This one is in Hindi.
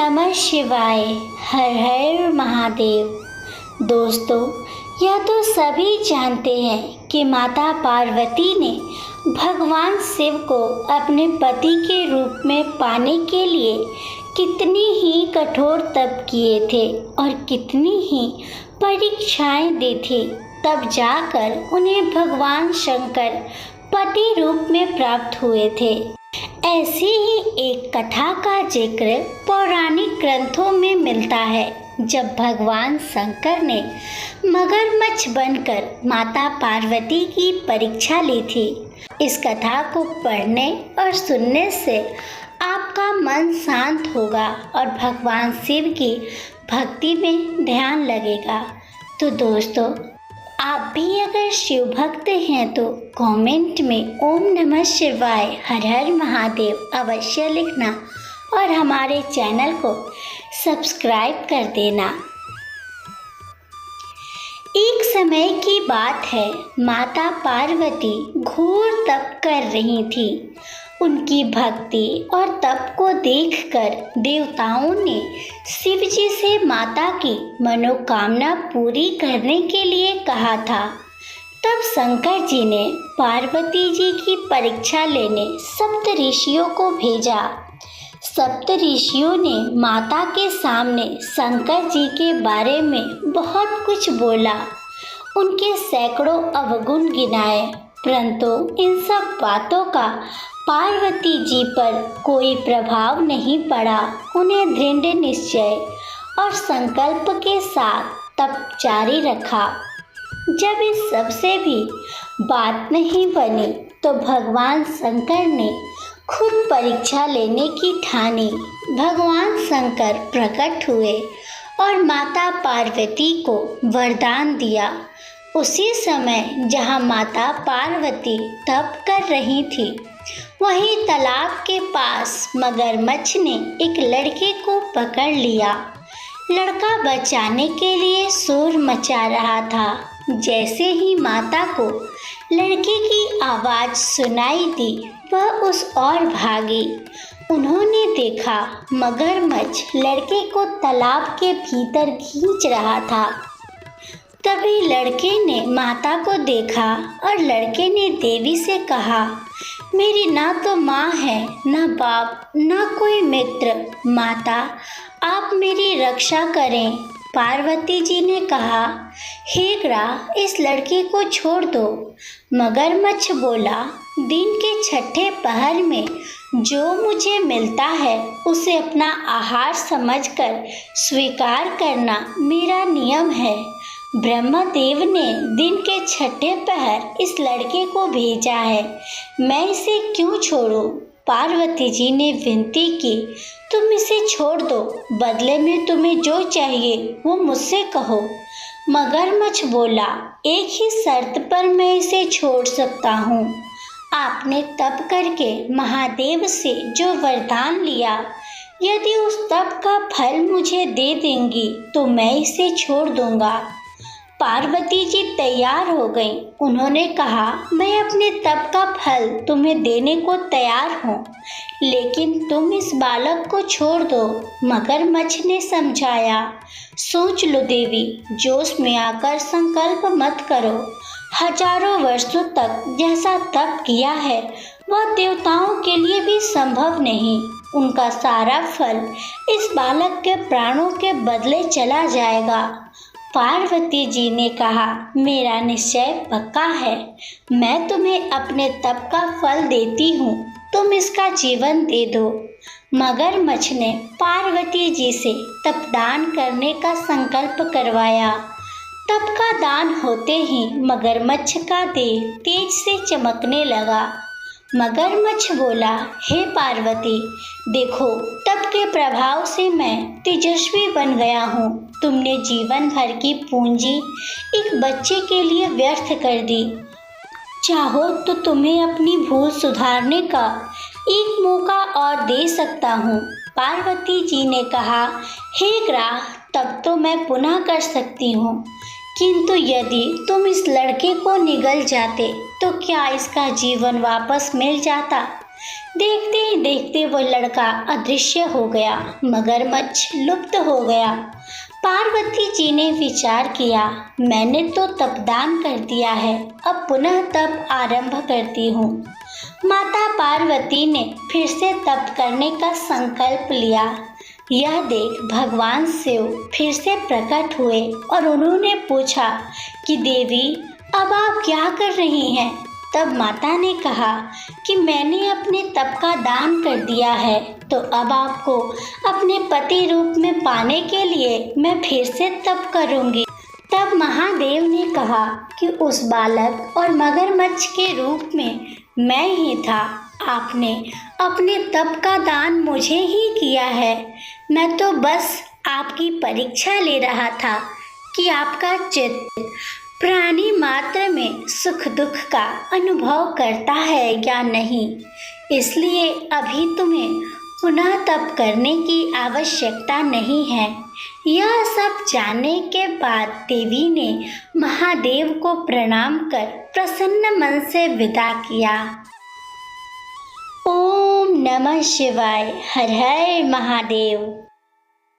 नमः शिवाय। हर हर महादेव। दोस्तों, यह तो सभी जानते हैं कि माता पार्वती ने भगवान शिव को अपने पति के रूप में पाने के लिए कितनी ही कठोर तप किए थे और कितनी ही परीक्षाएं दी थी, तब जाकर उन्हें भगवान शंकर पति रूप में प्राप्त हुए थे। ऐसी ही एक कथा का जिक्र पौराणिक ग्रंथों में मिलता है, जब भगवान शंकर ने मगरमच्छ बनकर माता पार्वती की परीक्षा ली थी। इस कथा को पढ़ने और सुनने से आपका मन शांत होगा और भगवान शिव की भक्ति में ध्यान लगेगा। तो दोस्तों, आप भी अगर शिव भक्त हैं तो कमेंट में ओम नमः शिवाय हर हर महादेव अवश्य लिखना और हमारे चैनल को सब्सक्राइब कर देना। एक समय की बात है, माता पार्वती घोर तप कर रही थी। उनकी भक्ति और तप को देखकर देवताओं ने शिव जी से माता की मनोकामना पूरी करने के लिए कहा था। तब शंकर जी ने पार्वती जी की परीक्षा लेने सप्त ऋषियों को भेजा। सप्त ऋषियों ने माता के सामने शंकर जी के बारे में बहुत कुछ बोला, उनके सैकड़ों अवगुण गिनाए, परंतु इन सब बातों का पार्वती जी पर कोई प्रभाव नहीं पड़ा। उन्हें दृढ़ निश्चय और संकल्प के साथ तप जारी रखा। जब इस सब से भी बात नहीं बनी तो भगवान शंकर ने खुद परीक्षा लेने की ठानी। भगवान शंकर प्रकट हुए और माता पार्वती को वरदान दिया। उसी समय जहाँ माता पार्वती तप कर रही थी, वहीं तालाब के पास मगरमच्छ ने एक लड़के को पकड़ लिया। लड़का बचाने के लिए शोर मचा रहा था। जैसे ही माता को लड़के की आवाज़ सुनाई दी, वह उस ओर भागी। उन्होंने देखा मगरमच्छ लड़के को तालाब के भीतर खींच रहा था। तभी लड़के ने माता को देखा और लड़के ने देवी से कहा, मेरी ना तो माँ है, ना बाप, ना कोई मित्र। माता, आप मेरी रक्षा करें। पार्वती जी ने कहा, हे ग्राह, इस लड़के को छोड़ दो। मगरमच्छ बोला, दिन के छठे पहर में जो मुझे मिलता है उसे अपना आहार समझकर स्वीकार करना मेरा नियम है। ब्रह्मदेव ने दिन के छठे पहर इस लड़के को भेजा है, मैं इसे क्यों छोड़ूं? पार्वती जी ने विनती की, तुम इसे छोड़ दो, बदले में तुम्हें जो चाहिए वो मुझसे कहो। मगरमच्छ बोला, एक ही शर्त पर मैं इसे छोड़ सकता हूँ। आपने तप करके महादेव से जो वरदान लिया, यदि उस तप का फल मुझे दे देंगी तो मैं इसे छोड़ दूंगा। पार्वती जी तैयार हो गईं। उन्होंने कहा, मैं अपने तप का फल तुम्हें देने को तैयार हूँ, लेकिन तुम इस बालक को छोड़ दो। मगरमच्छ ने समझाया, सोच लो देवी, जोश में आकर संकल्प मत करो। हजारों वर्षों तक जैसा तप किया है वह देवताओं के लिए भी संभव नहीं। उनका सारा फल इस बालक के प्राणों के बदले चला जाएगा। पार्वती जी ने कहा, मेरा निश्चय पक्का है, मैं तुम्हें अपने तप का फल देती हूँ, तुम इसका जीवन दे दो। मगरमच्छ ने पार्वती जी से तपदान करने का संकल्प करवाया। तप का दान होते ही मगरमच्छ का देह तेज से चमकने लगा। मगरमच्छ बोला, हे पार्वती, देखो, तप के प्रभाव से मैं तेजस्वी बन गया हूँ। तुमने जीवन भर की पूंजी एक बच्चे के लिए व्यर्थ कर दी। चाहो तो तुम्हें अपनी भूल सुधारने का एक मौका और दे सकता हूँ। पार्वती जी ने कहा, हे ग्राह, तब तो मैं पुनः कर सकती हूँ, किंतु यदि तुम इस लड़के को निगल जाते तो क्या इसका जीवन वापस मिल जाता? देखते ही देखते वो लड़का अदृश्य हो गया, मगरमच्छ लुप्त हो गया। पार्वती जी ने विचार किया, मैंने तो तपदान कर दिया है, अब पुनः तप आरंभ करती हूँ। माता पार्वती ने फिर से तप करने का संकल्प लिया। यह देख भगवान शिव फिर से प्रकट हुए और उन्होंने पूछा कि देवी, अब आप क्या कर रही हैं? तब माता ने कहा कि मैंने अपने तप का दान कर दिया है, तो अब आपको अपने पति रूप में पाने के लिए मैं फिर से तप करूंगी। तब महादेव ने कहा कि उस बालक और मगरमच्छ के रूप में मैं ही था। आपने अपने तप का दान मुझे ही किया है। मैं तो बस आपकी परीक्षा ले रहा था कि आपका चित्त प्राणी मात्र में सुख दुख का अनुभव करता है या नहीं। इसलिए अभी तुम्हें पुनः तप करने की आवश्यकता नहीं है। यह सब जानने के बाद देवी ने महादेव को प्रणाम कर प्रसन्न मन से विदा किया। ओम नमः शिवाय। हर हर महादेव।